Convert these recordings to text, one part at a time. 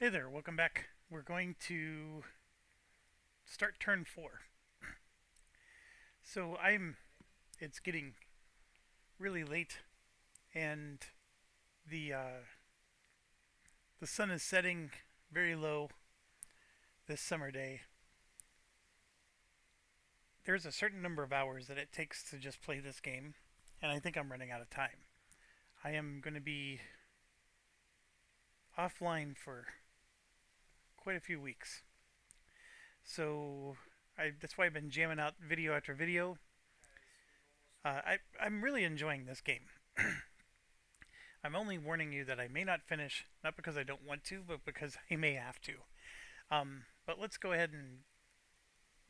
Hey there, welcome back. We're going to start turn 4. So it's getting really late and the uh, the sun is setting very low this summer day. There's a certain number of hours that it takes to just play this game, and I think I'm running out of time. I am going to be offline for quite a few weeks. So that's why I've been jamming out video after video. I'm really enjoying this game. I'm only warning you that I may not finish, not because I don't want to, but because I may have to. But let's go ahead and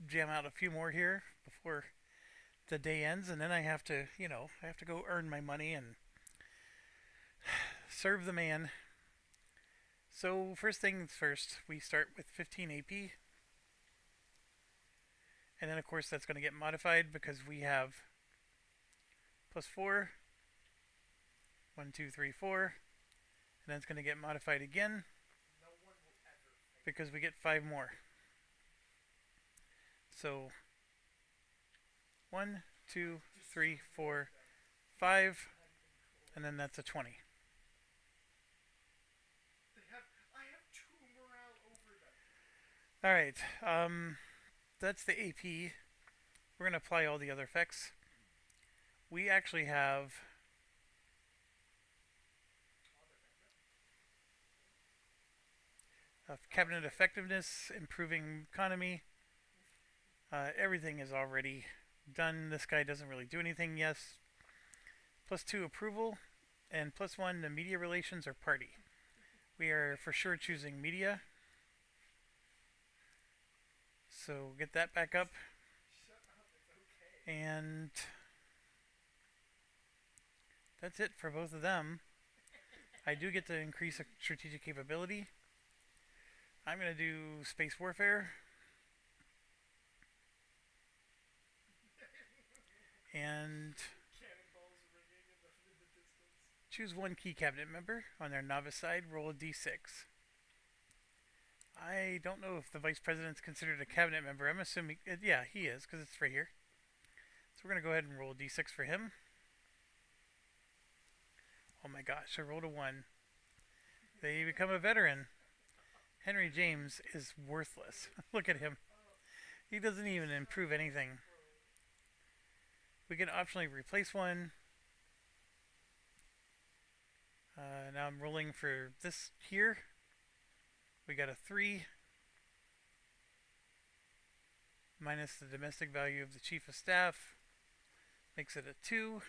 jam out a few more here before the day ends, and then I have to go earn my money and serve the man. So first things first, we start with 15 AP, and then of course that's going to get modified because we have plus 4, 1, 2, 3, 4, and then it's going to get modified again because we get 5 more. So 1, 2, 3, 4, 5, and then that's a 20. All right, that's the AP. We're going to apply all the other effects. We actually have cabinet effectiveness, improving economy. Everything is already done. This guy doesn't really do anything. Yes. Plus 2 approval, and plus 1 to media relations or party. We are for sure choosing media. So get that back up. And that's it for both of them. I do get to increase a strategic capability. I'm going to do space warfare. And choose one key cabinet member on their novice side. Roll a d6. I don't know if the vice president's considered a cabinet member. I'm assuming, yeah, he is because it's right here. So we're going to go ahead and roll a d6 for him. Oh my gosh, I rolled a 1. They become a veteran. Henry James is worthless. Look at him. He doesn't even improve anything. We can optionally replace one. Now I'm rolling for this here. We got a 3. Minus the domestic value of the chief of staff. Makes it a 2.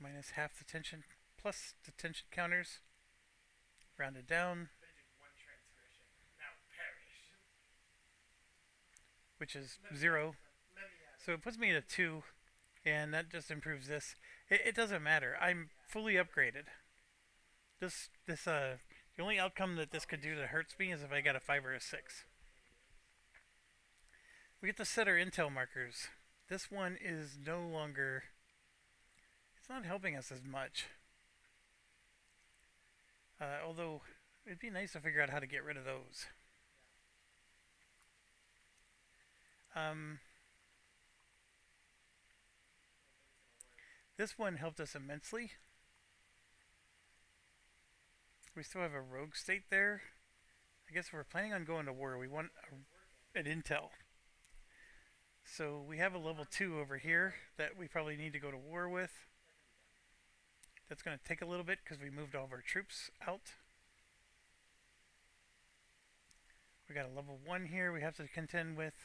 Minus half the tension. Plus the tension counters. Rounded down. Which is 0. So it puts me at a 2. And that just improves this. It doesn't matter. I'm fully upgraded. The only outcome that this could do that hurts me is if I got a 5 or a 6. We get to set our intel markers. This one is no longer. It's not helping us as much. Although it'd be nice to figure out how to get rid of those. This one helped us immensely. We still have a rogue state there. I guess if we're planning on going to war, we want an intel. So we have a level 2 over here that we probably need to go to war with. That's going to take a little bit because we moved all of our troops out. We got a level 1 here we have to contend with.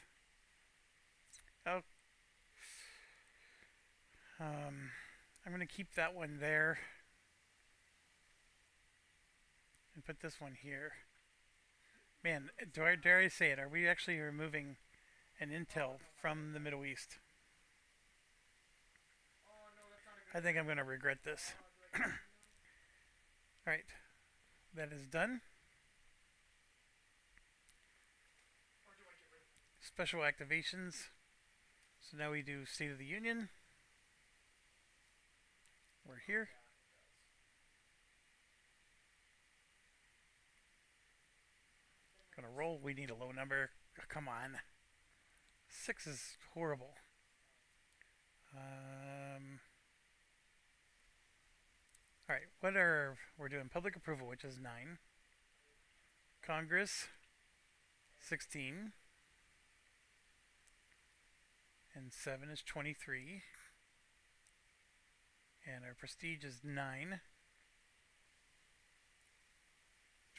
Oh. I'm going to keep that one there. And put this one here. Man, dare I say it? Are we actually removing an intel from the Middle East? I think I'm going to regret this. Alright, that is done. Special activations. So now we do State of the Union. We're here. roll. We need a low number. Come on. 6 is horrible. Alright, we're doing public approval, which is 9. Congress, 16. And 7 is 23. And our prestige is 9.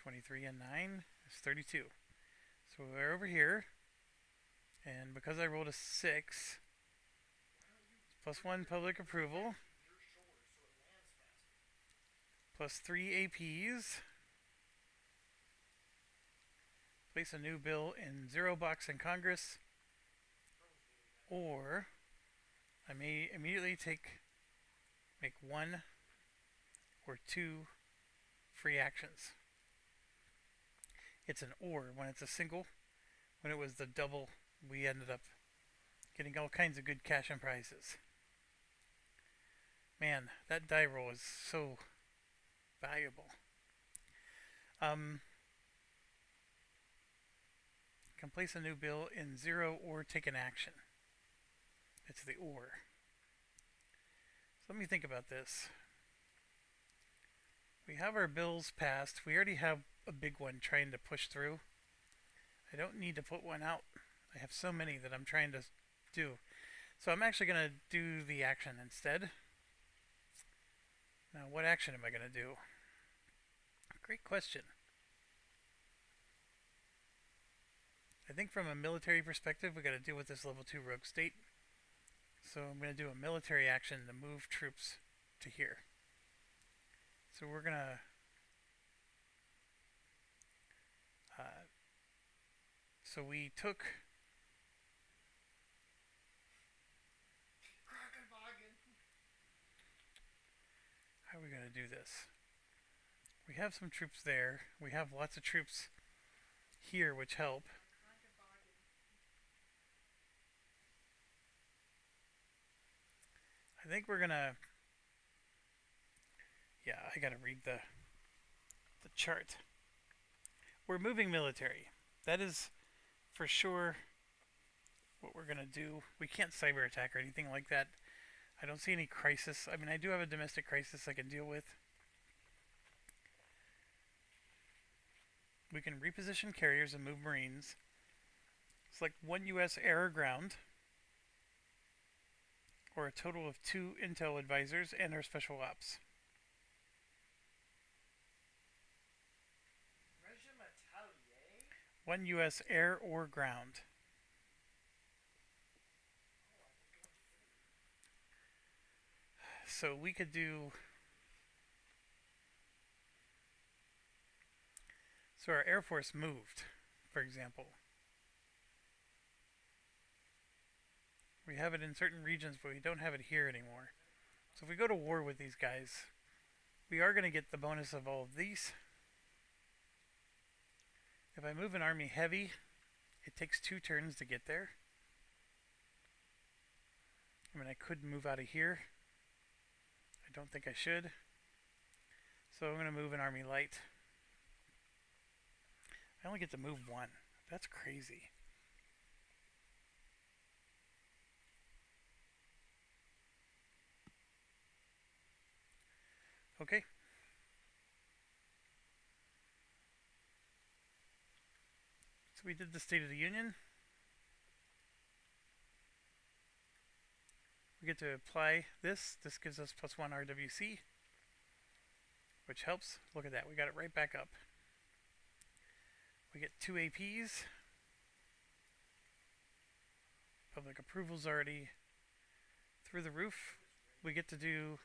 23 and 9 is 32. So we're over here. And because I rolled a 6, plus 1 public approval, plus 3 APs, place a new bill in 0 box in Congress, or I may immediately make 1 or 2 free actions. It's an or when it's a single. When it was the double, we ended up getting all kinds of good cash and prizes. Man, that die roll is so valuable. Can place a new bill in 0 or take an action. It's the or. So let me think about this. We have our bills passed. We already have a big one trying to push through. I don't need to put one out. I have so many that I'm trying to do. So I'm actually going to do the action instead. Now, what action am I going to do? Great question. I think from a military perspective, we got to deal with this level 2 rogue state. So I'm going to do a military action to move troops to here. So we're going to so we took how are we going to do this? We have some troops there. We have lots of troops here which help. I think we're gonna I gotta read the chart. We're moving military. That is for sure what we're gonna do. We can't cyber attack or anything like that. I don't see any crisis. I mean, I do have a domestic crisis I can deal with. We can reposition carriers and move Marines. Select 1 U.S. air or ground, or a total of 2 intel advisors and our special ops. 1 U.S. air or ground. So we could do... So our Air Force moved, for example. We have it in certain regions, but we don't have it here anymore. So if we go to war with these guys, we are going to get the bonus of all of these. If I move an army heavy, it takes 2 turns to get there. I mean, I could move out of here. I don't think I should. So I'm going to move an army light. I only get to move 1. That's crazy. Okay. So we did the State of the Union. We get to apply this. This gives us +1 RWC, which helps. Look at that. We got it right back up. We get 2 APs. Public approval's already through the roof. We get to do...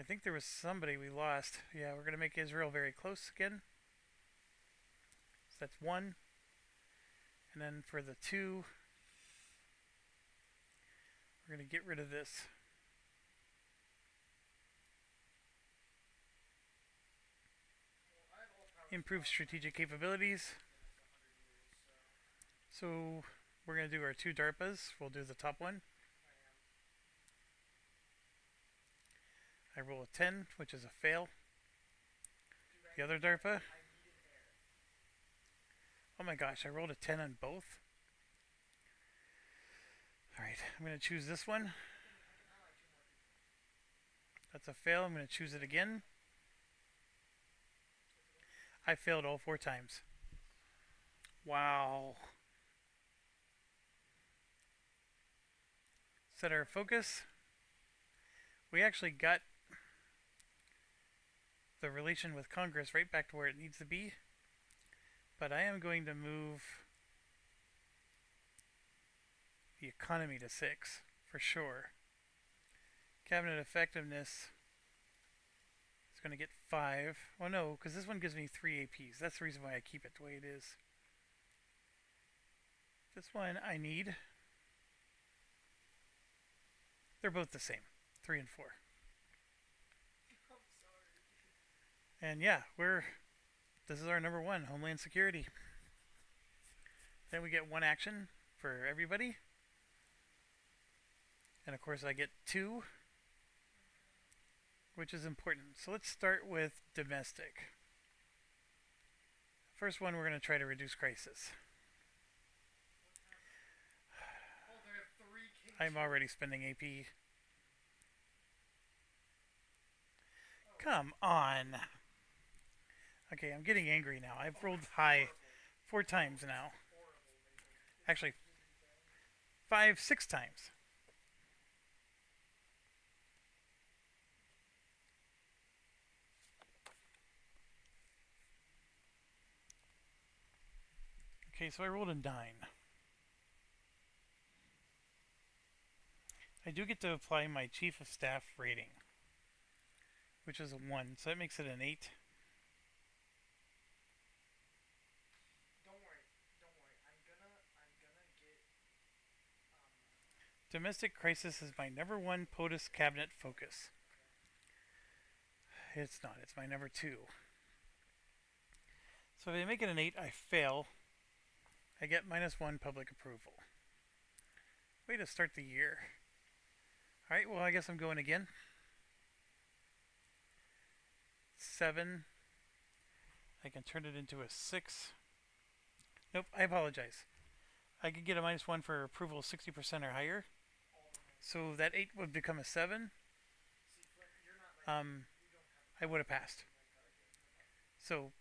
I think there was somebody we lost. Yeah, we're going to make Israel very close again. So that's 1. And then for the 2, we're going to get rid of this. Improve strategic capabilities. So we're going to do our 2 DARPAs. We'll do the top one. I roll a 10, which is a fail. The other DARPA. Oh my gosh, I rolled a 10 on both. Alright, I'm going to choose this one. That's a fail. I'm going to choose it again. I failed all 4 times. Wow. Set our focus. We actually got the relation with Congress right back to where it needs to be. But I am going to move the economy to 6 for sure. Cabinet effectiveness is going to get 5. Oh no, because this one gives me 3 APs. That's the reason why I keep it the way it is. This one I need. They're both the same, 3 and 4. And yeah, this is our number 1, Homeland Security. Then we get 1 action for everybody. And of course I get 2, which is important. So let's start with domestic. First one, we're going to try to reduce crisis. I'm already spending AP. Come on. Okay, I'm getting angry now. I've rolled high 4 times now. Actually, 5, 6 times. Okay, so I rolled a 9. I do get to apply my Chief of Staff rating, which is a 1, so that makes it an 8. Domestic crisis is my number 1 POTUS cabinet focus. It's not, it's my number 2. So if I make it an 8, I fail. I get -1 public approval. Way to start the year. Alright, well I guess I'm going again. 7. I can turn it into a 6. Nope, I apologize. I could get a -1 for approval 60% or higher. So that 8 would become a 7. I would have passed. So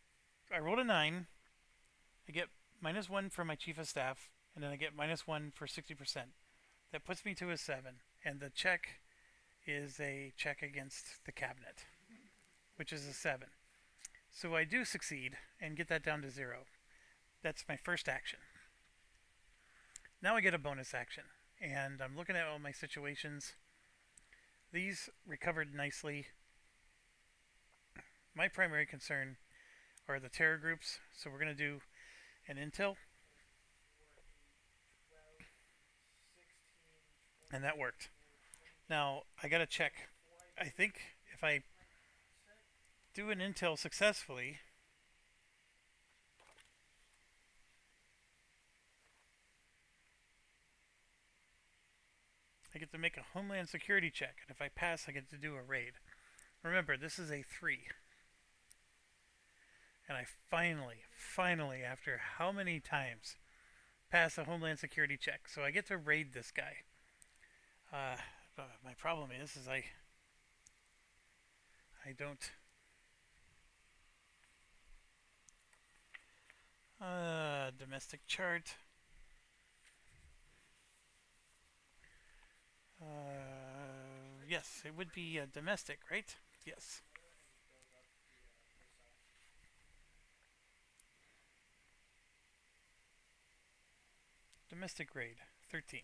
I rolled a 9. I get -1 for my Chief of Staff, and then I get -1 for 60%. That puts me to a 7, and the check is a check against the cabinet, which is a 7. So I do succeed and get that down to 0. That's my first action. Now I get a bonus action, and I'm looking at all my situations. These recovered nicely. My primary concern are the terror groups, so we're going to do an intel. And that worked. Now, I gotta check. I think if I do an intel successfully, I get to make a Homeland Security check, and if I pass, I get to do a raid. Remember, this is a 3. And I finally, after how many times, pass a Homeland Security check. So I get to raid this guy. My problem is I don't... domestic chart. Yes, it would be domestic, right? Yes. Domestic raid, 13.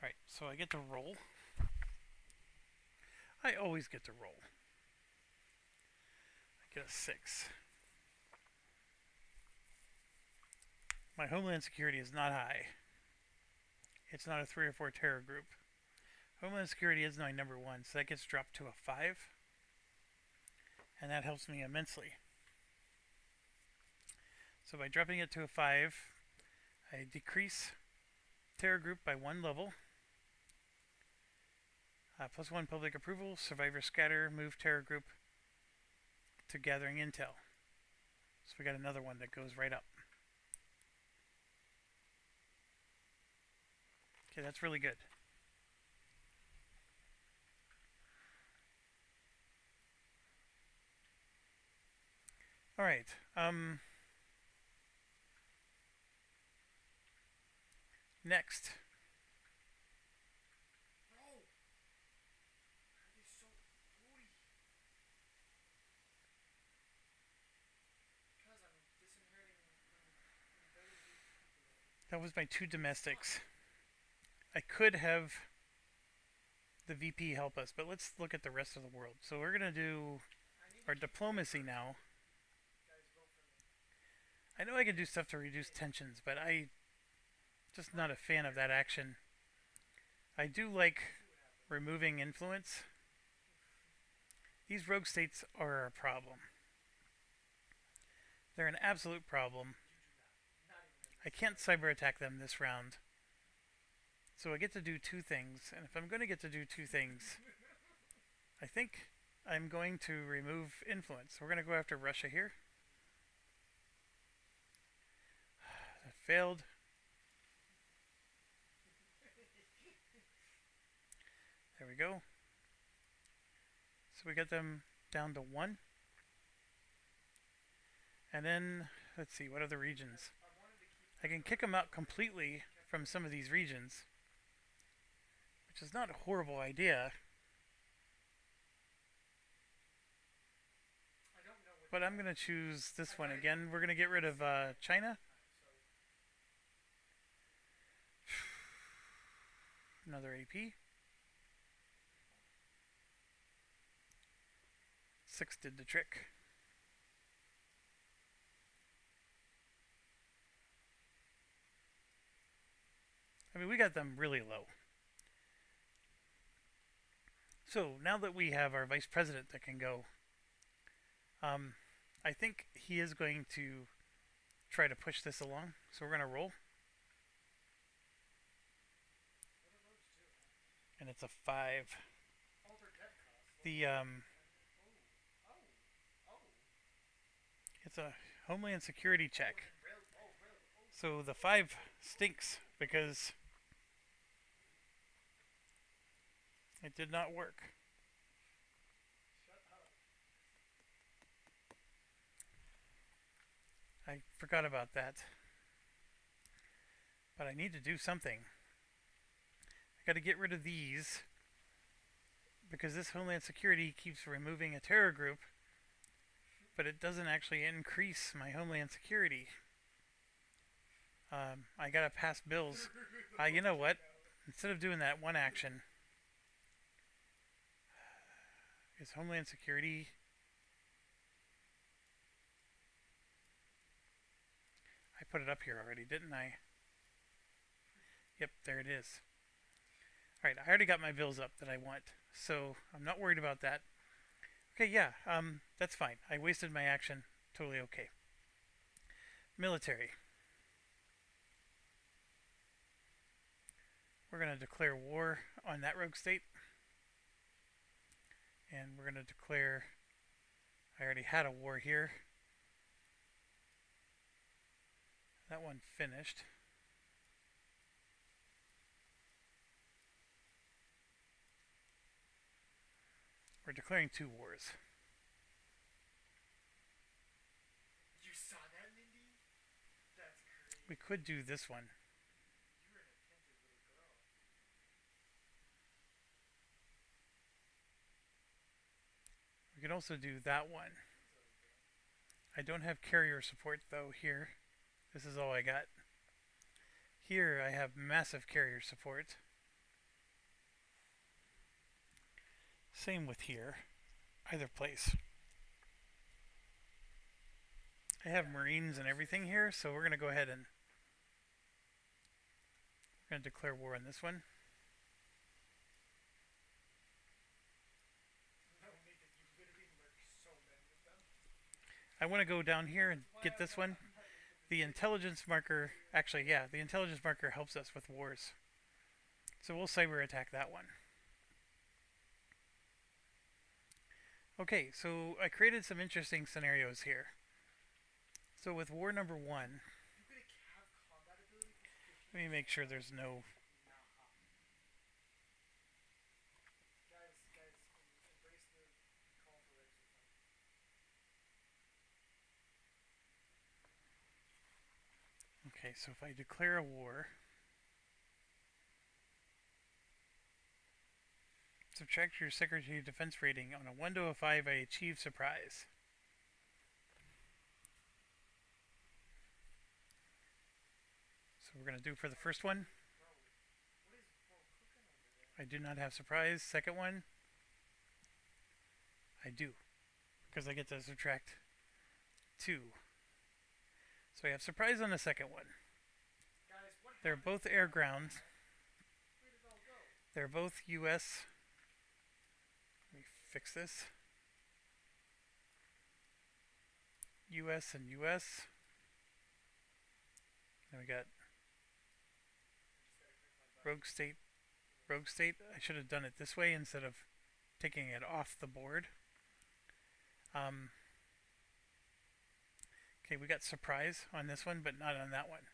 Alright, so I get to roll. I always get to roll. I get a 6. My Homeland Security is not high. It's not a 3 or 4 terror group. Homeland Security is my number 1, so that gets dropped to a 5. And that helps me immensely. So by dropping it to a 5, I decrease terror group by 1 level. +1 public approval, survivor scatter, move terror group to gathering intel. So we got another one that goes right up. Okay, that's really good. All right. Next. That was my two domestics. I could have the VP help us, but let's look at the rest of the world. So we're going to do our diplomacy now. I know I can do stuff to reduce tensions, but I just not a fan of that action. I do like removing influence. These rogue states are a problem. They're an absolute problem. I can't cyber attack them this round. So I get to do two things, and if I'm going to get to do two things, I think I'm going to remove influence. We're going to go after Russia here. That failed. There we go. So we got them down to 1. And then, let's see, what other regions? I can kick them out completely from some of these regions, which is not a horrible idea. But I'm going to choose this one again. We're going to get rid of China. Another AP. 6 did the trick. I mean, we got them really low. So now that we have our vice president that can go, I think he is going to try to push this along. So we're going to roll. And it's a 5. The it's a Homeland Security check. So the 5 stinks because it did not work. I forgot about that. But I need to do something. I got to get rid of these because this Homeland Security keeps removing a terror group, but it doesn't actually increase my Homeland Security. I gotta pass bills. You know what? Instead of doing that one action, is Homeland Security. I put it up here already, didn't I? Yep, there it is. Alright, I already got my bills up that I want, so I'm not worried about that. Okay, yeah, that's fine. I wasted my action. Totally okay. Military. We're going to declare war on that rogue state. And we're going to declare... I already had a war here. That one finished. We're declaring 2 wars. You saw that, Mindy? That's crazy. We could do this one. You're an attentive little girl. We could also do that one. I don't have carrier support though here. This is all I got. Here I have massive carrier support. Same with here. Either place. I have Marines and everything here, so we're going to go ahead and we're going to declare war on this one. I want to go down here and get this one. The intelligence marker, actually, yeah, the intelligence marker helps us with wars. So we'll cyber attack that one. Okay, so I created some interesting scenarios here. So with war number one, You get a cav combat ability for 50%. let me make sure there's no. Nah. Guys, embrace the call for Rex with fun. Okay, so if I declare a war, subtract your Secretary of Defense rating. On a 1 to a 5, I achieve surprise. So we're going to do for the first one. Bro, what is bro cooking over there? I do not have surprise. Second one, I do. Because I get to subtract 2. So I have surprise on the second one. Guys, what They're happened? both air ground. Where did it all go? They're both US. Let me fix this. US and US. Then we got Rogue State. Rogue State. I should have done it this way instead of taking it off the board. Okay, we got surprise on this one, but not on that one.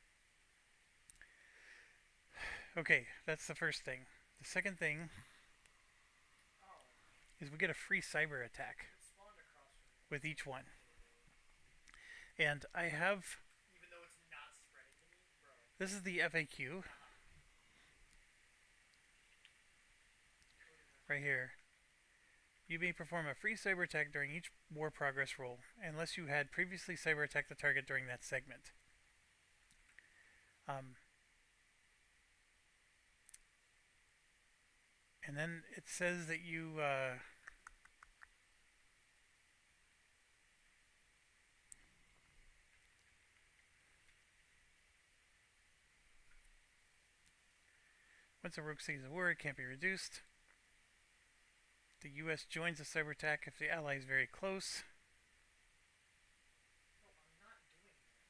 Okay, that's the first thing. The second thing Oh, is we get a free cyber attack it spawned across from me. with each one. And I have, Even though it's not spreading to me, bro. this is the FAQ right here. You may perform a free cyber attack during each war progress roll, unless you had previously cyber attacked the target during that segment. And then it says that you once a rogue sees a war, it can't be reduced. The US joins the cyber attack if the ally is very close. No, I'm not doing that.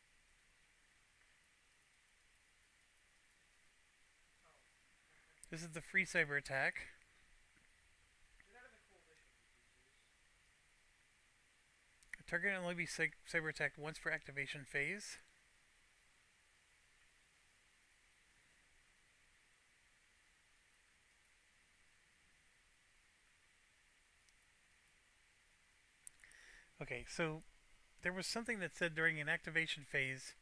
Oh, This is the free cyber attack. get out of the coalition, you losers. The target can only be cyber attacked once per activation phase. Okay, so there was something that said during an activation phase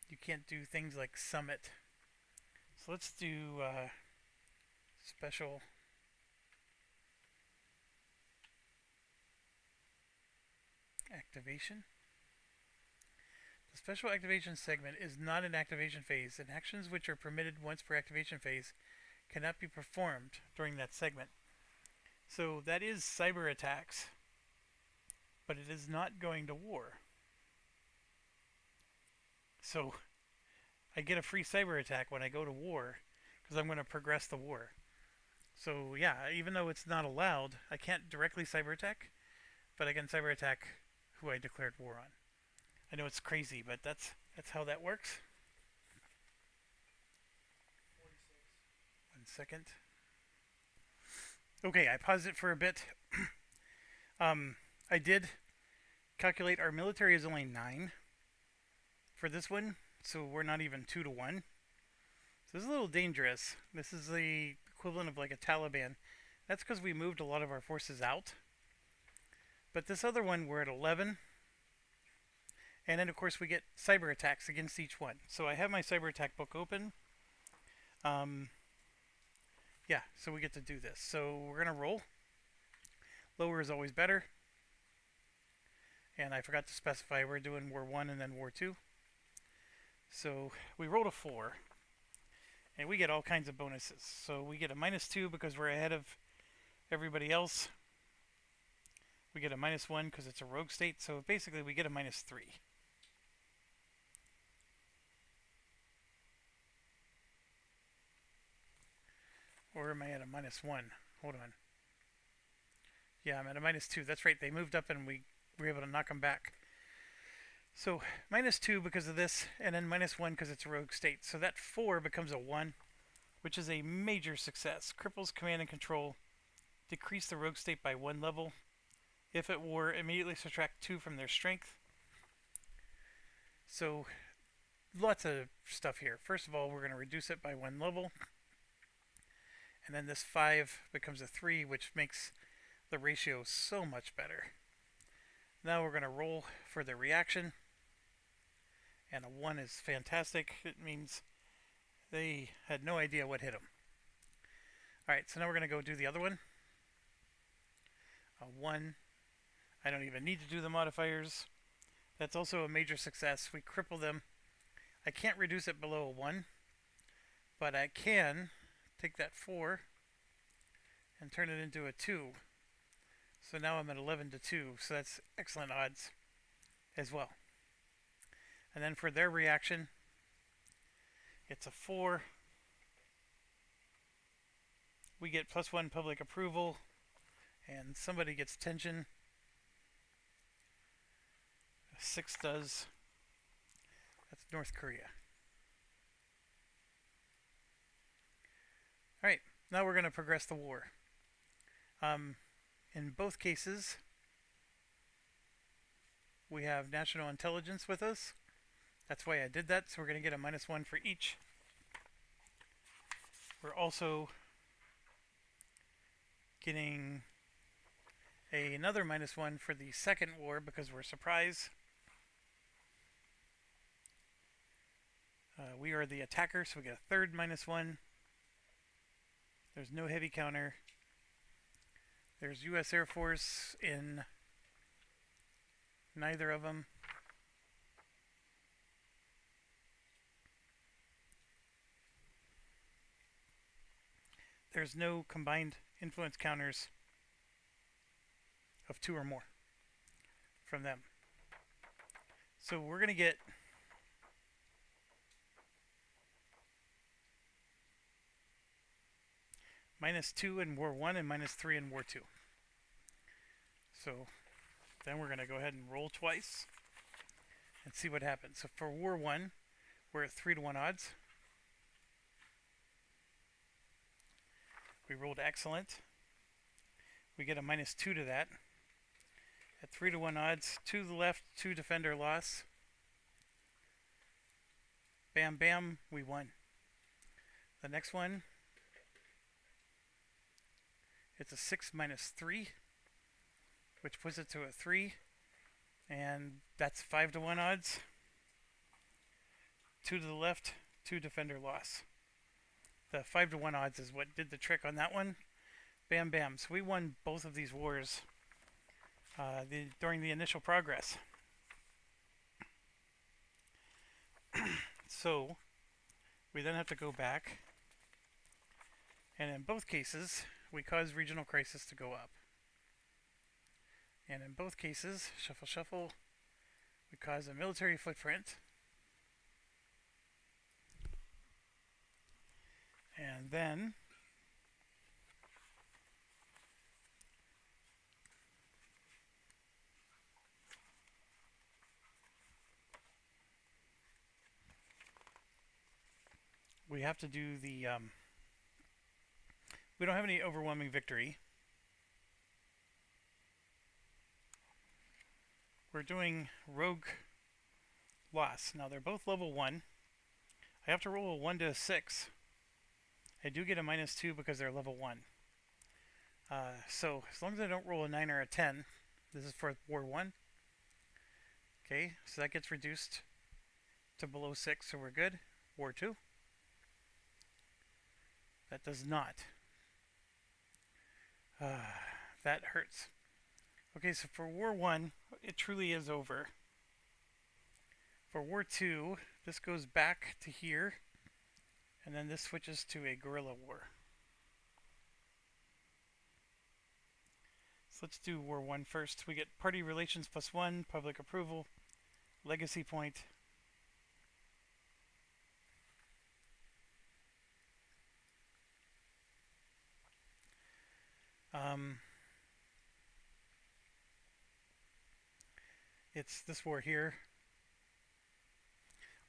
you can't do things like summit. So let's do special activation. The special activation segment is not an activation phase, and actions which are permitted once per activation phase cannot be performed during that segment. So that is cyber attacks, but it is not going to war. So I get a free cyber attack when I go to war because I'm going to progress the war. So yeah, even though it's not allowed, I can't directly cyber attack, but I can cyber attack who I declared war on. I know it's crazy, but that's how that works. 46. 1 second. Okay, I paused it for a bit. I did calculate our military is only 9 for this one, so we're not even 2 to 1. So this is a little dangerous. This is the equivalent of like a Taliban. That's because we moved a lot of our forces out. But this other one, we're at 11. And then, of course, we get cyber attacks against each one. So I have my cyber attack book open. Yeah, so we get to do this. So we're going to roll. Lower is always better. And I forgot to specify we're doing War 1 and then War 2. So we rolled a 4. And we get all kinds of bonuses. So we get a -2 because we're ahead of everybody else. We get a -1 because it's a rogue state. So basically we get a -3. Or am I at a -1? Hold on. Yeah, I'm at a -2. That's right. They moved up and we were able to knock them back. So -2 because of this, and then -1 because it's a rogue state. So that 4 becomes a 1, which is a major success. Cripples command and control. Decrease the rogue state by 1 level. If at war, immediately subtract 2 from their strength. So lots of stuff here. First of all, we're going to reduce it by 1 level, and then this 5 becomes a 3, which makes the ratio so much better. Now we're going to roll for the reaction, and a 1 is fantastic. It means they had no idea what hit them. Alright, so now we're going to go do the other one. A 1. I don't even need to do the modifiers. That's also a major success. We cripple them. I can't reduce it below a 1, but I can take that 4 and turn it into a 2. So now I'm at 11 to 2, so that's excellent odds as well. And then for their reaction, it's a 4. We get +1 public approval, and somebody gets tension. A 6 does. That's North Korea. Alright, now we're going to progress the war. In both cases, we have national intelligence with us. That's why I did that, so we're going to get a -1 for each. We're also getting another -1 for the second war because we're surprised. We are the attacker, so we get a third -1. There's no heavy counter. There's U.S. Air Force in neither of them. There's no combined influence counters of 2 or more from them. So we're going to get -2 in War 1 and -3 in War 2. So then we're going to go ahead and roll twice and see what happens. So for War 1, we're at 3 to 1 odds. We rolled excellent. We get a -2 to that. At 3 to 1 odds, 2 to the left, 2 defender loss. Bam bam, we won. The next one, it's a 6 -3, which puts it to a 3, and that's 5 to 1 odds. 2 to the left, 2 defender loss. The 5 to 1 odds is what did the trick on that one. Bam bam. So we won both of these wars during the initial progress. So we then have to go back, and in both cases we cause regional crisis to go up. And in both cases, shuffle shuffle, we cause a military footprint. And then we have to do the we don't have any overwhelming victory. We're doing rogue loss. Now they're both level 1. I have to roll a 1 to a 6. I do get a -2 because they're level 1. So as long as I don't roll a 9 or a 10, this is for War 1. Okay, so that gets reduced to below 6, so we're good. War 2. That does not. That hurts. Okay, so for War 1, it truly is over. For War 2, this goes back to here, and then this switches to a guerrilla war. So let's do War 1 first. We get party relations +1, public approval, legacy point. It's this war here.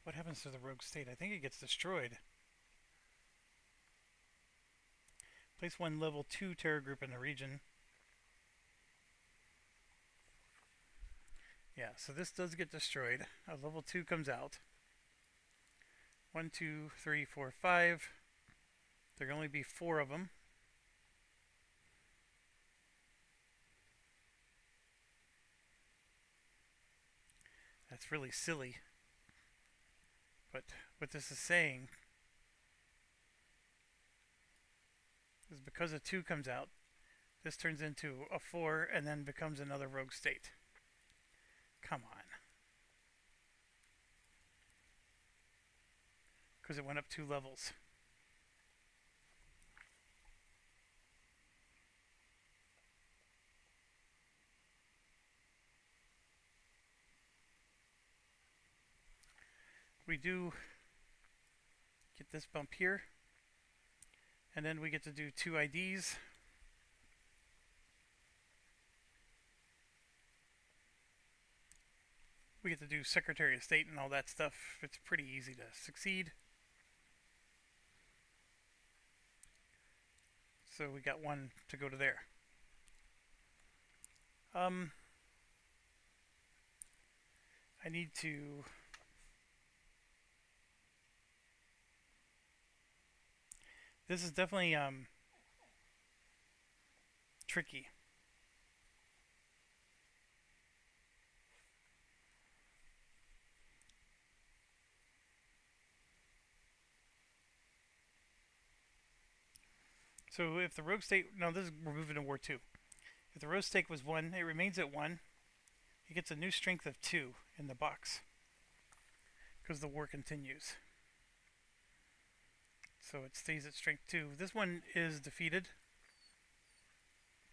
What happens to the rogue state? I think it gets destroyed. Place 1 level 2 terror group in the region. Yeah, so this does get destroyed. Level 2 comes out. 1, 2, 3, 4, 5. There can only be 4 of them. That's really silly. But what this is saying is because a 2 comes out, this turns into a 4 and then becomes another rogue state. Come on. Because it went up 2 levels. We do get this bump here. And then we get to do 2 IDs. We get to do Secretary of State and all that stuff. It's pretty easy to succeed. So we got 1 to go to there. I need to this is definitely tricky. So if the rogue state, no, this is we're moving to war 2. If the rogue state was 1, it remains at 1. It gets a new strength of 2 in the box because the war continues. So it stays at strength 2. This one is defeated,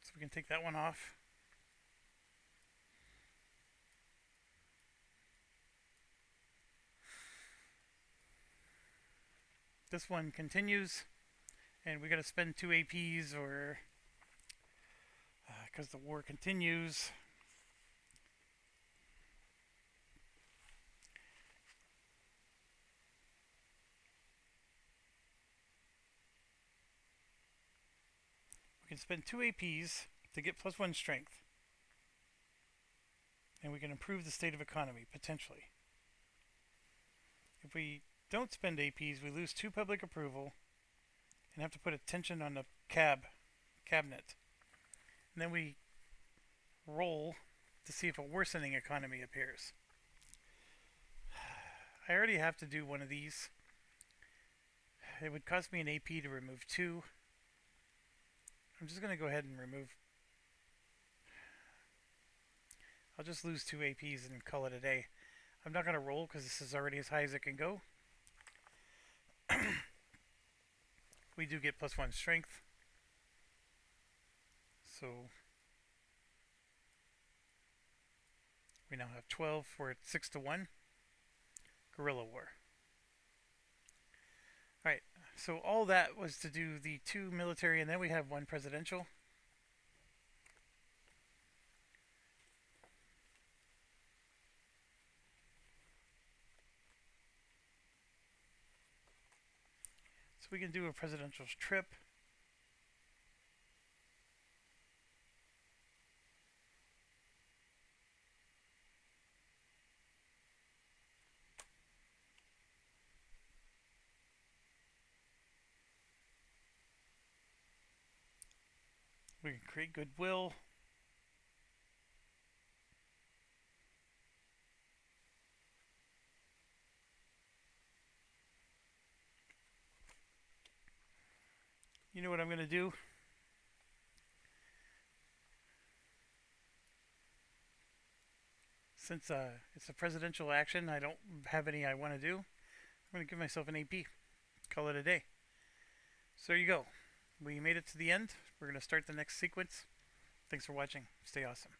so we can take that one off. This one continues, and we got to spend 2 APs or because the war continues. We can spend 2 APs to get +1 strength, and we can improve the state of economy potentially. If we don't spend APs, we lose 2 public approval and have to put attention on the cabinet. And then we roll to see if a worsening economy appears. I already have to do one of these. It would cost me an AP to remove 2. I'm just going to go ahead and remove. I'll just lose 2 APs and call it a day. I'm not going to roll because this is already as high as it can go. We do get +1 strength. So we now have 12. We're at 6-1. Guerrilla war. Alright, so all that was to do the 2 military, and then we have 1 presidential. So we can do a presidential trip. We can create goodwill. You know what I'm going to do? Since it's a presidential action, I don't have any I want to do. I'm going to give myself an AP. Call it a day. So there you go. We made it to the end. We're going to start the next sequence. Thanks for watching. Stay awesome.